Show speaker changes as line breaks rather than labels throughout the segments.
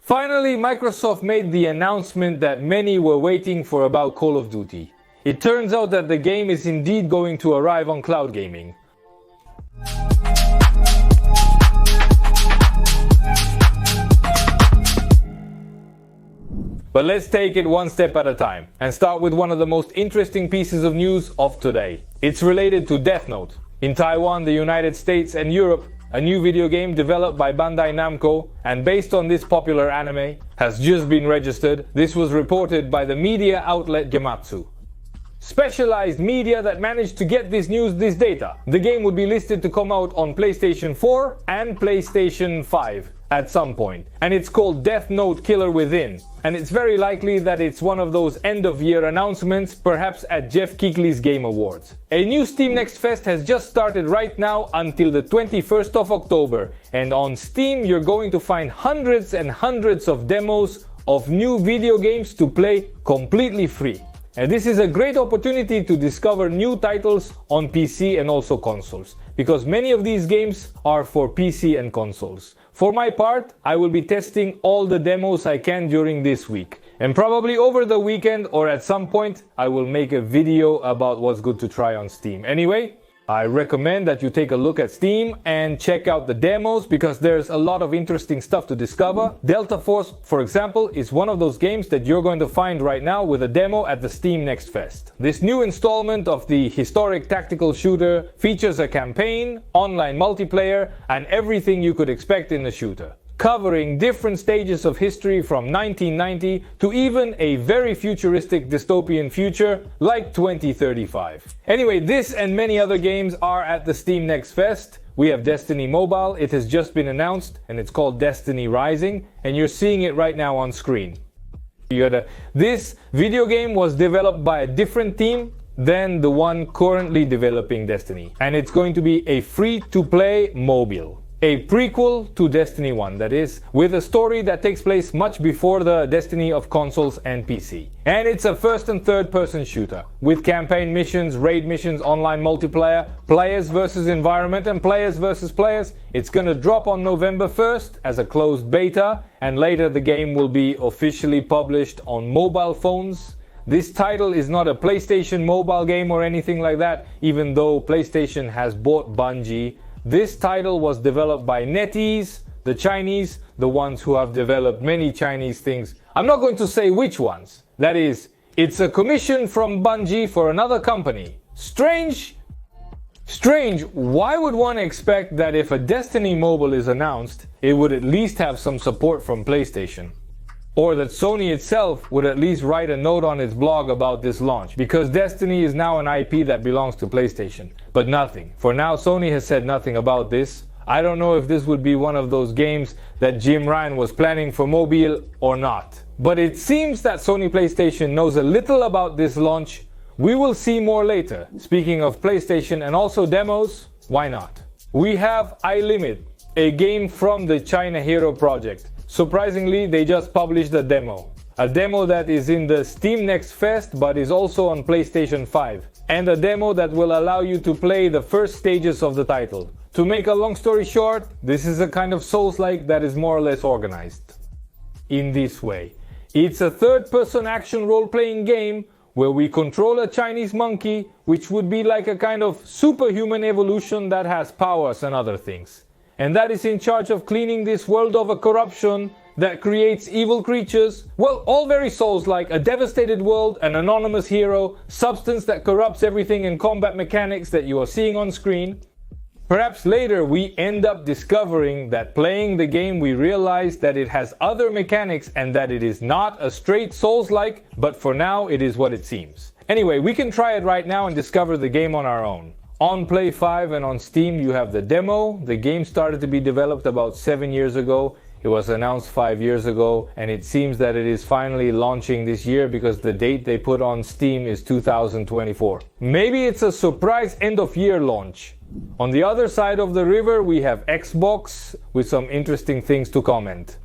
Finally, Microsoft made the announcement that many were waiting for about Call of Duty. It turns out that the game is indeed going to arrive on cloud gaming. But let's take it one step at a time and start with one of the most interesting pieces of news of today. It's related to Death Note. In Taiwan, the United States and Europe, a new video game developed by Bandai Namco and based on this popular anime has just been registered. This was reported by the media outlet Gematsu. Specialized media that managed to get this data. The game would be listed to come out on PlayStation 4 and PlayStation 5 at some point. And it's called Death Note Killer Within. And it's very likely that it's one of those end-of-year announcements, perhaps at Jeff Keighley's Game Awards. A new Steam Next Fest has just started right now until the 21st of October. And on Steam, you're going to find hundreds and hundreds of demos of new video games to play completely free. And this is a great opportunity to discover new titles on PC and also consoles, because many of these games are for PC and consoles. For my part, I will be testing all the demos I can during this week. And probably over the weekend or at some point, I will make a video about what's good to try on Steam. Anyway, I recommend that you take a look at Steam and check out the demos because there's a lot of interesting stuff to discover. Delta Force, for example, is one of those games that you're going to find right now with a demo at the Steam Next Fest. This new installment of the historic tactical shooter features a campaign, online multiplayer, and everything you could expect in a shooter, covering different stages of history from 1990 to even a very futuristic dystopian future like 2035. Anyway, this and many other games are at the Steam Next Fest. We have Destiny Mobile, it has just been announced and it's called Destiny Rising and you're seeing it right now on screen. This video game was developed by a different team than the one currently developing Destiny, and it's going to be a free-to-play mobile. A prequel to Destiny 1, that is, with a story that takes place much before the Destiny of consoles and PC. And it's a first and third person shooter, with campaign missions, raid missions, online multiplayer, players versus environment and players versus players. It's gonna drop on November 1st as a closed beta, and later the game will be officially published on mobile phones. This title is not a PlayStation mobile game or anything like that, even though PlayStation has bought Bungie. This title was developed by NetEase, the Chinese, the ones who have developed many Chinese things. I'm not going to say which ones. That is, it's a commission from Bungie for another company. Strange. Why would one expect that if a Destiny mobile is announced, it would at least have some support from PlayStation? Or that Sony itself would at least write a note on its blog about this launch, because Destiny is now an IP that belongs to PlayStation. But nothing. For now, Sony has said nothing about this. I don't know if this would be one of those games that Jim Ryan was planning for mobile or not. But it seems that Sony PlayStation knows a little about this launch. We will see more later. Speaking of PlayStation and also demos, why not? We have iLimit, a game from the China Hero project. Surprisingly, they just published a demo that is in the Steam Next Fest but is also on PlayStation 5, and a demo that will allow you to play the first stages of the title. To make a long story short, this is a kind of Souls-like that is more or less organized in this way. It's a third-person action role-playing game where we control a Chinese monkey, which would be like a kind of superhuman evolution that has powers and other things. And that is in charge of cleaning this world of a corruption that creates evil creatures. Well, all very Souls-like, a devastated world, an anonymous hero, substance that corrupts everything, and combat mechanics that you are seeing on screen. Perhaps later we end up discovering that playing the game we realize that it has other mechanics and that it is not a straight Souls-like, but for now it is what it seems. Anyway, we can try it right now and discover the game on our own. On Play 5 and on Steam you have the demo. The game started to be developed about 7 years ago. It was announced 5 years ago, and it seems that it is finally launching this year because the date they put on Steam is 2024. Maybe it's a surprise end-of-year launch. On the other side of the river we have Xbox with some interesting things to comment.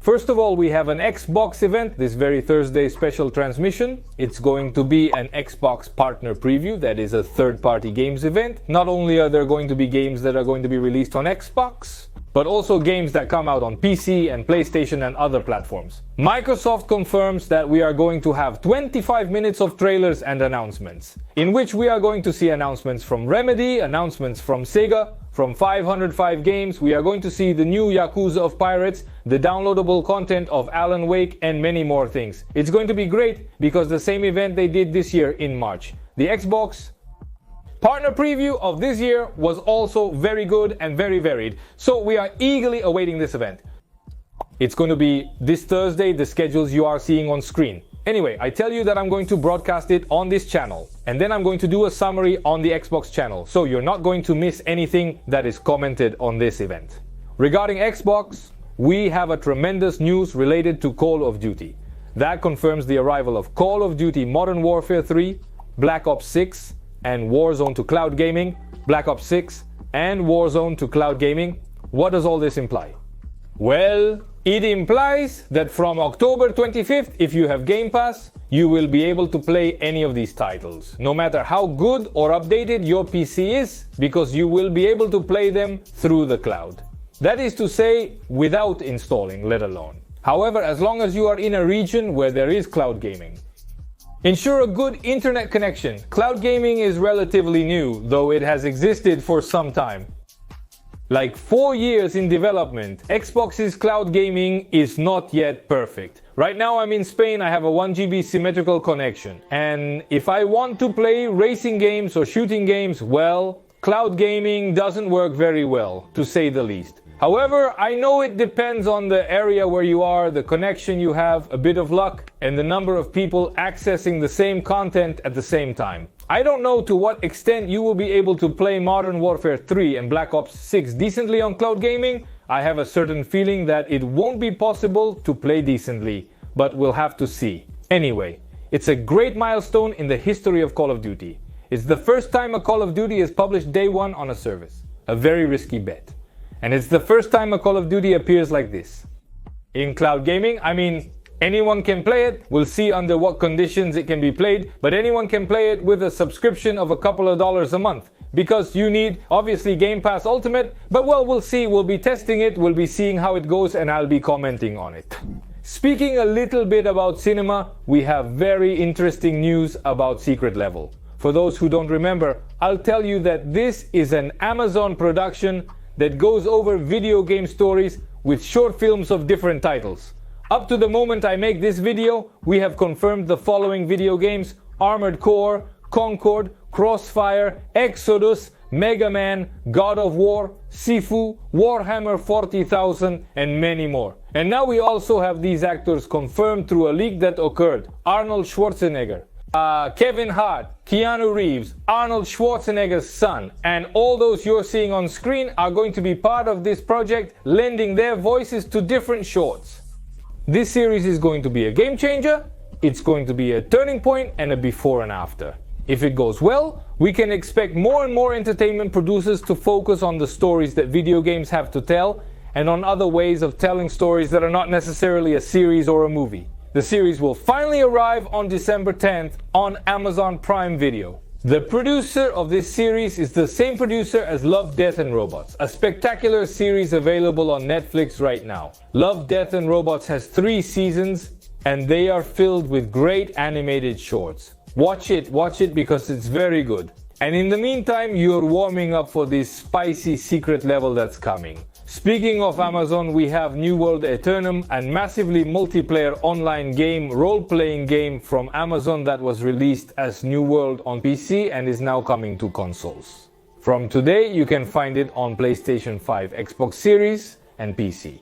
First of all, we have an Xbox event this very Thursday, special transmission. It's going to be an Xbox partner preview, that is a third-party games event. Not only are there going to be games that are going to be released on Xbox, but also games that come out on PC and PlayStation and other platforms. Microsoft confirms that we are going to have 25 minutes of trailers and announcements, in which we are going to see announcements from Remedy, announcements from Sega, from 505 Games. We are going to see the new Yakuza of Pirates, the downloadable content of Alan Wake, and many more things. It's going to be great because the same event they did this year in March. The Xbox partner preview of this year was also very good and very varied, so we are eagerly awaiting this event. It's going to be this Thursday, the schedules you are seeing on screen. Anyway, I tell you that I'm going to broadcast it on this channel, and then I'm going to do a summary on the Xbox channel, so you're not going to miss anything that is commented on this event. Regarding Xbox, we have a tremendous news related to Call of Duty. That confirms the arrival of Call of Duty Modern Warfare 3, Black Ops 6, and Warzone to cloud gaming, Black Ops 6, and Warzone to cloud gaming. What does all this imply? Well, it implies that from October 25th, if you have Game Pass, you will be able to play any of these titles, no matter how good or updated your PC is, because you will be able to play them through the cloud. That is to say, without installing, let alone. However, as long as you are in a region where there is cloud gaming. Ensure a good internet connection. Cloud gaming is relatively new, though it has existed for some time. Like 4 years in development, Xbox's cloud gaming is not yet perfect. Right now I'm in Spain, I have a 1 GB symmetrical connection. And if I want to play racing games or shooting games, well, cloud gaming doesn't work very well, to say the least. However, I know it depends on the area where you are, the connection you have, a bit of luck, and the number of people accessing the same content at the same time. I don't know to what extent you will be able to play Modern Warfare 3 and Black Ops 6 decently on cloud gaming. I have a certain feeling that it won't be possible to play decently, but we'll have to see. Anyway, it's a great milestone in the history of Call of Duty. It's the first time a Call of Duty is published day one on a service. A very risky bet. And it's the first time a Call of Duty appears like this. In cloud gaming, I mean, anyone can play it. We'll see under what conditions it can be played, but anyone can play it with a subscription of a couple of dollars a month. Because you need, obviously, Game Pass Ultimate, but well, we'll see. We'll be testing it, we'll be seeing how it goes, and I'll be commenting on it. Speaking a little bit about cinema, we have very interesting news about Secret Level. For those who don't remember, I'll tell you that this is an Amazon production that goes over video game stories with short films of different titles. Up to the moment I make this video, we have confirmed the following video games: Armored Core, Concord, Crossfire, Exodus, Mega Man, God of War, Sifu, Warhammer 40,000, and many more. And now we also have these actors confirmed through a leak that occurred. Arnold Schwarzenegger, Kevin Hart, Keanu Reeves, Arnold Schwarzenegger's son, and all those you're seeing on screen are going to be part of this project, lending their voices to different shorts. This series is going to be a game changer, it's going to be a turning point and a before and after. If it goes well, we can expect more and more entertainment producers to focus on the stories that video games have to tell and on other ways of telling stories that are not necessarily a series or a movie. The series will finally arrive on December 10th on Amazon Prime Video. The producer of this series is the same producer as Love, Death and Robots, a spectacular series available on Netflix right now. Love, Death and Robots has 3 seasons and they are filled with great animated shorts. Watch it because it's very good. And in the meantime, you're warming up for this spicy Secret Level that's coming. Speaking of Amazon, we have New World Eternum, a massively multiplayer online game, role-playing game from Amazon that was released as New World on PC and is now coming to consoles. From today, you can find it on PlayStation 5, Xbox Series and PC.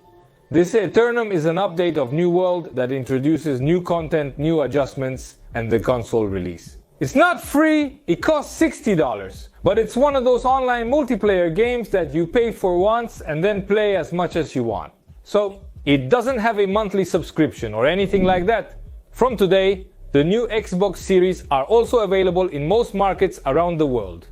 This Eternum is an update of New World that introduces new content, new adjustments, and the console release. It's not free, it costs $60, but it's one of those online multiplayer games that you pay for once and then play as much as you want. So, it doesn't have a monthly subscription or anything like that. From today, the new Xbox Series are also available in most markets around the world.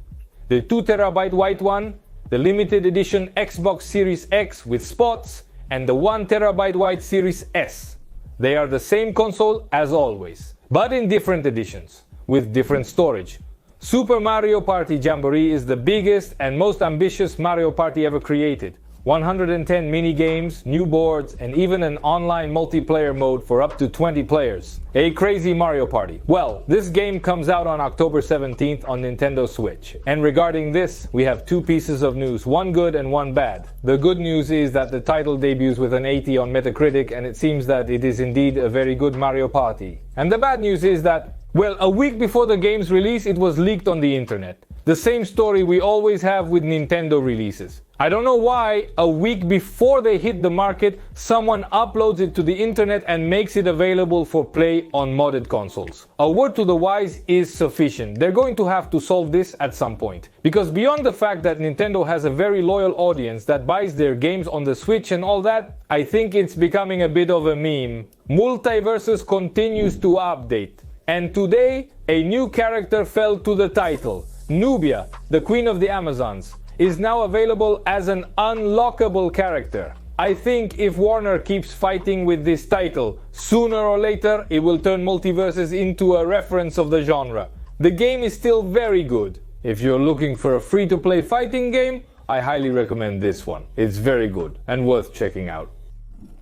The 2TB white one, the limited edition Xbox Series X with spots, and the 1TB white Series S. They are the same console as always, but in different editions, with different storage. Super Mario Party Jamboree is the biggest and most ambitious Mario Party ever created. 110 mini-games, new boards, and even an online multiplayer mode for up to 20 players. A crazy Mario Party. Well, this game comes out on October 17th on Nintendo Switch. And regarding this, we have two pieces of news, one good and one bad. The good news is that the title debuts with an 80 on Metacritic, and it seems that it is indeed a very good Mario Party. And the bad news is that, well, a week before the game's release, it was leaked on the internet. The same story we always have with Nintendo releases. I don't know why, a week before they hit the market, someone uploads it to the internet and makes it available for play on modded consoles. A word to the wise is sufficient. They're going to have to solve this at some point. Because beyond the fact that Nintendo has a very loyal audience that buys their games on the Switch and all that, I think it's becoming a bit of a meme. Multiversus continues to update. And today, a new character fell to the title. Nubia, the Queen of the Amazons, is now available as an unlockable character. I think if Warner keeps fighting with this title, sooner or later it will turn Multiversus into a reference of the genre. The game is still very good. If you're looking for a free-to-play fighting game, I highly recommend this one. It's very good and worth checking out.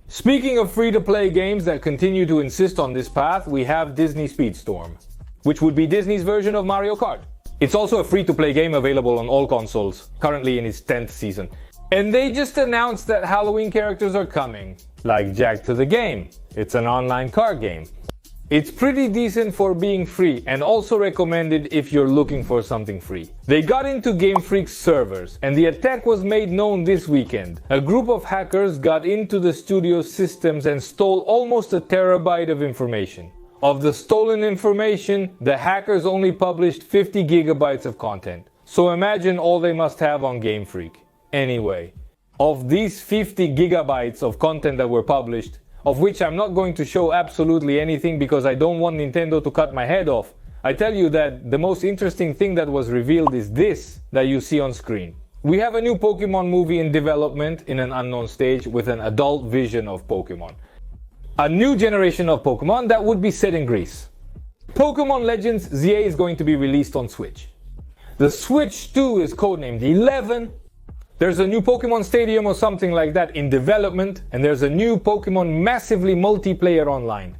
Speaking of free-to-play games that continue to insist on this path, we have Disney Speedstorm, which would be Disney's version of Mario Kart. It's also a free-to-play game available on all consoles, currently in its 10th season. And they just announced that Halloween characters are coming, like Jack to the Game. It's an online card game. It's pretty decent for being free and also recommended if you're looking for something free. They got into Game Freak's servers and the attack was made known this weekend. A group of hackers got into the studio's systems and stole almost a terabyte of information. Of the stolen information, the hackers only published 50 gigabytes of content. So imagine all they must have on Game Freak. Anyway, of these 50 gigabytes of content that were published, of which I'm not going to show absolutely anything because I don't want Nintendo to cut my head off, I tell you that the most interesting thing that was revealed is this that you see on screen. We have a new Pokémon movie in development in an unknown stage with an adult vision of Pokémon. A new generation of Pokémon that would be set in Greece. Pokémon Legends ZA is going to be released on Switch. The Switch 2 is codenamed 11. There's a new Pokémon Stadium or something like that in development, and there's a new Pokémon massively multiplayer online.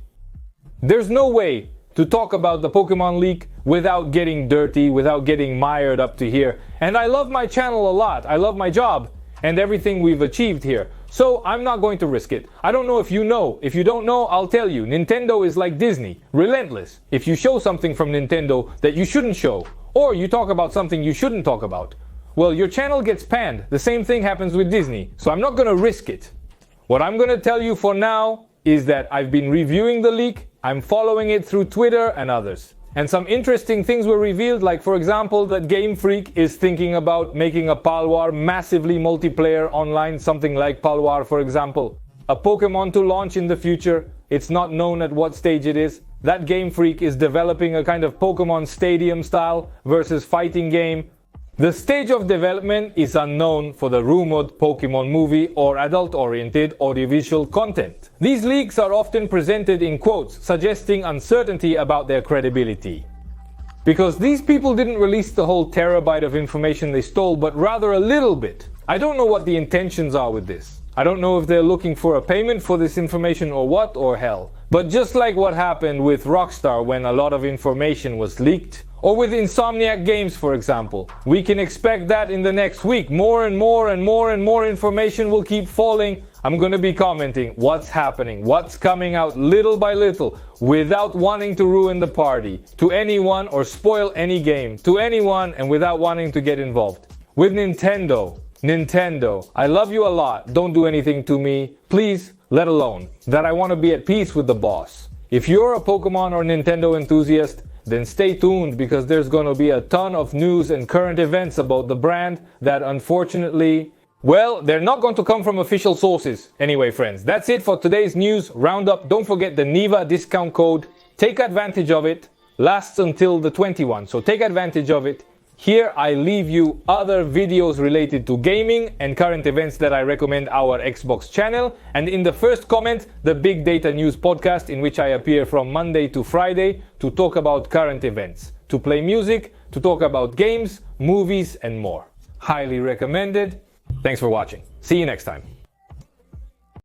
There's no way to talk about the Pokémon leak without getting dirty, without getting mired up to here. And I love my channel a lot. I love my job and everything we've achieved here. So I'm not going to risk it. I don't know if you know. If you don't know, I'll tell you. Nintendo is like Disney, relentless. If you show something from Nintendo that you shouldn't show, or you talk about something you shouldn't talk about, well, your channel gets panned. The same thing happens with Disney. So I'm not going to risk it. What I'm going to tell you for now is that I've been reviewing the leak. I'm following it through Twitter and others. And some interesting things were revealed, like for example that Game Freak is thinking about making a Palwar massively multiplayer online, something like Palwar for example. A Pokemon to launch in the future, it's not known at what stage it is. That Game Freak is developing a kind of Pokemon Stadium style versus fighting game. The stage of development is unknown for the rumored Pokemon movie or adult-oriented audiovisual content. These leaks are often presented in quotes, suggesting uncertainty about their credibility. Because these people didn't release the whole terabyte of information they stole, but rather a little bit. I don't know what the intentions are with this. I don't know if they're looking for a payment for this information or what, or hell. But just like what happened with Rockstar when a lot of information was leaked, or with Insomniac Games for example, we can expect that in the next week. More and more and more and more information will keep falling. I'm going to be commenting what's happening, what's coming out little by little, without wanting to ruin the party, to anyone or spoil any game, to anyone and without wanting to get involved. With Nintendo, I love you a lot, don't do anything to me, please, let alone that I want to be at peace with the boss. If you're a Pokemon or Nintendo enthusiast, then stay tuned because there's going to be a ton of news and current events about the brand that unfortunately, well, they're not going to come from official sources. Anyway, friends, that's it for today's news roundup. Don't forget the NIVA discount code. Take advantage of it. Lasts until the 21st, so take advantage of it. Here I leave you other videos related to gaming and current events that I recommend our Xbox channel. And in the first comment, the Big Data News podcast, in which I appear from Monday to Friday to talk about current events, to play music, to talk about games, movies and more. Highly recommended. Thanks for watching. See you next time.